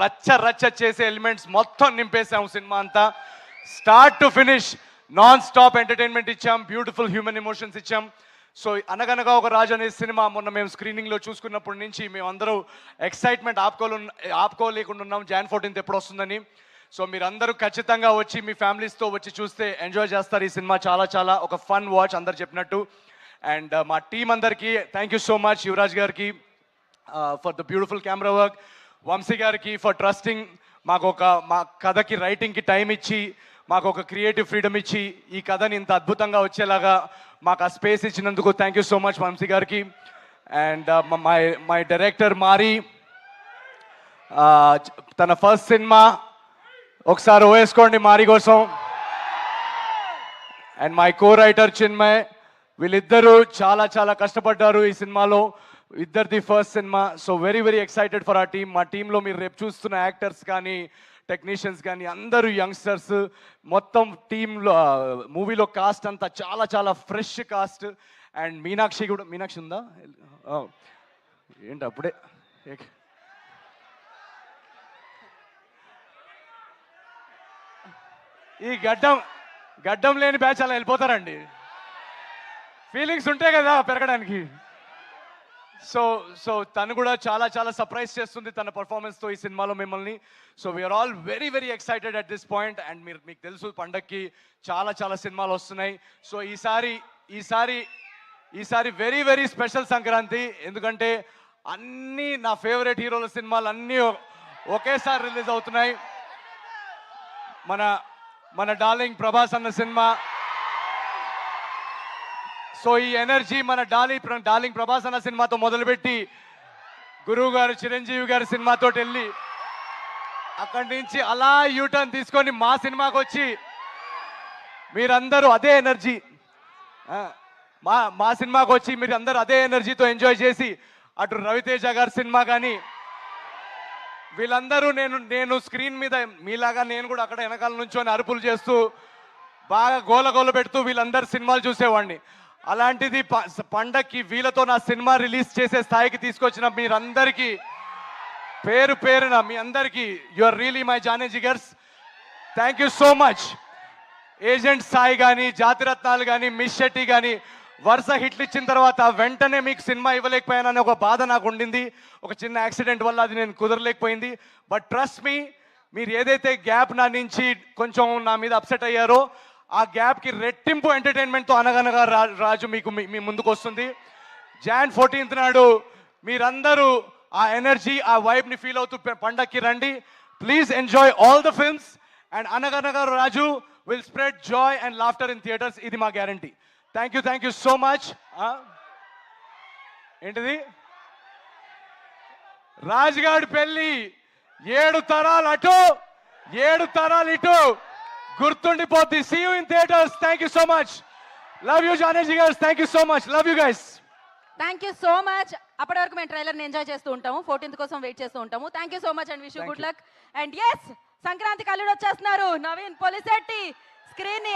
రచ్చ రచ్చ చేసే ఎలిమెంట్స్ మొత్తం నింపేసాము సినిమా అంతా. Start to finish non stop entertainment ఇచ్చాం, బ్యూటిఫుల్ హ్యూమన్ ఎమోషన్స్ ఇచ్చాం. సో అనగనగా ఒక రాజు అనే సినిమా మొన్న మేము స్క్రీనింగ్లో చూసుకున్నప్పటి నుంచి మేము అందరూ ఎక్సైట్మెంట్ ఆపుకోలేకుండా ఉన్నాం Jan 14th ఎప్పుడు వస్తుందని. సో మీరందరూ ఖచ్చితంగా వచ్చి మీ ఫ్యామిలీస్తో వచ్చి చూస్తే ఎంజాయ్ చేస్తారు. ఈ సినిమా చాలా చాలా ఒక ఫన్ వాచ్ అందరు చెప్పినట్టు. అండ్ మా టీం అందరికీ thank you so much. Yuvraj గారికి for the beautiful camera work, Vamsi గారికి ఫర్ ట్రస్టింగ్ మా కథకి రైటింగ్కి టైం ఇచ్చి మాకు ఒక క్రియేటివ్ ఫ్రీడమ్ ఇచ్చి ఈ కథని ఇంత అద్భుతంగా వచ్చేలాగా మాకు ఆ స్పేస్ ఇచ్చినందుకు thank you so much Vamsi గారికి. అండ్ మై డైరెక్టర్ మారి, తన ఫస్ట్ సినిమా, ఒకసారి ఓవేసుకోండి మారి కోసం. And my co writer Chinmay, వీళ్ళిద్దరూ చాలా చాలా కష్టపడ్డారు ఈ సినిమాలో, ఇద్దరిది first cinema. So very very excited for ఆ టీమ్. మా టీంలో మీరు రేపు చూస్తున్న యాక్టర్స్ కానీ టెక్నీషియన్స్ కానీ అందరూ యంగ్స్టర్స్. మొత్తం టీంలో మూవీలో కాస్ట్ అంతా చాలా చాలా ఫ్రెష్ కాస్ట్. అండ్ మీనాక్షి కూడా, మీనాక్షి ఉందా ఏంటి అప్పుడే? ఈ గడ్డం లేని బ్యాచ్ అలా వెళ్ళిపోతారండి, ఫీలింగ్స్ ఉంటాయి కదా పెరగడానికి. సో తను కూడా చాలా చాలా సర్ప్రైజ్ చేస్తుంది తన పర్ఫార్మెన్స్తో ఈ సినిమాలో మిమ్మల్ని. So we're all very very excited at this point. And మీకు తెలుసు పండక్కి చాలా చాలా సినిమాలు వస్తున్నాయి. సో ఈసారి వెరీ వెరీ స్పెషల్ సంక్రాంతి, ఎందుకంటే అన్నీ నా ఫేవరెట్ హీరోల సినిమాలు అన్నీ ఒకేసారి రిలీజ్ అవుతున్నాయి. మన డార్లింగ్ ప్రభాస్ అన్న సినిమా. సో ఈ ఎనర్జీ మన డార్లింగ్ ప్రభాస్ అన్న సినిమాతో మొదలుపెట్టి గురువు గారు చిరంజీవి గారి సినిమాతో వెళ్ళి అక్కడి నుంచి అలా యూటర్న్ తీసుకొని మా సినిమాకి వచ్చి మీరందరూ అదే ఎనర్జీ, మా సినిమాకి వచ్చి మీరు అందరూ అదే ఎనర్జీతో ఎంజాయ్ చేసి అటు రవితేజ గారి సినిమా కానీ వీళ్ళందరూ నేను స్క్రీన్ మీద మీలాగా నేను కూడా అక్కడ వెనకాల నుంచొని అరుపులు చేస్తూ బాగా గోల పెడుతూ వీళ్ళందరూ సినిమాలు చూసేవాడిని. అలాంటిది పండక్కి వీళ్ళతో నా సినిమా రిలీజ్ చేసే స్థాయికి తీసుకొచ్చిన మీరందరికీ పేరు పేరున మీ అందరికీ యు ఆర్ రియలీ మై జానే జిగర్స్. Thank you so much. Agent Sai కానీ, జాతిరత్నాలు కానీ, మిస్ శెట్టి కానీ వరుస హిట్లు ఇచ్చిన తర్వాత వెంటనే మీకు సినిమా ఇవ్వలేకపోయానని ఒక బాధ నాకు ఉండింది. ఒక చిన్న యాక్సిడెంట్ వల్ల అది నేను కుదరలేకపోయింది. బట్ ట్రస్ట్ మీ, మీరు ఏదైతే గ్యాప్ నా నుంచి కొంచెం నా మీద అప్సెట్ అయ్యారో ఆ గ్యాప్కి రెట్టింపు ఎంటర్టైన్మెంట్తో అనగనగా రాజు మీ ముందుకు వస్తుంది. Jan 14th నాడు మీరందరూ ఆ ఎనర్జీ, ఆ వైబ్ని ఫీల్ అవుతూ పండక్కి రండి. Please enjoy all the films. And Anaganaga Raju will spread joy and laughter in theatres, ఇది మా guarantee. Thank you so much. ఏంటిది? రాజుగాడి పెళ్ళి 7 తరాలు అటు 7 తరాలు ఇటు గుర్తుండిపోద్ది. See you in theatres. Thank you so much. Love you జానేజీ girls. Thank you so much. Love you guys. Thank you so much. అప్పటి వరకు మేము ట్రైలర్ని ఎంజాయ్ చేస్తూ ఉంటాము, 14th కోసం వెయిట్ చేస్తూ ఉంటాము. Thank you so much and wish you good luck. And yes, Sankranti కల్లుడు వచ్చేస్తున్నారు. నవీన్ పొలిశెట్టి స్క్రీన్ ని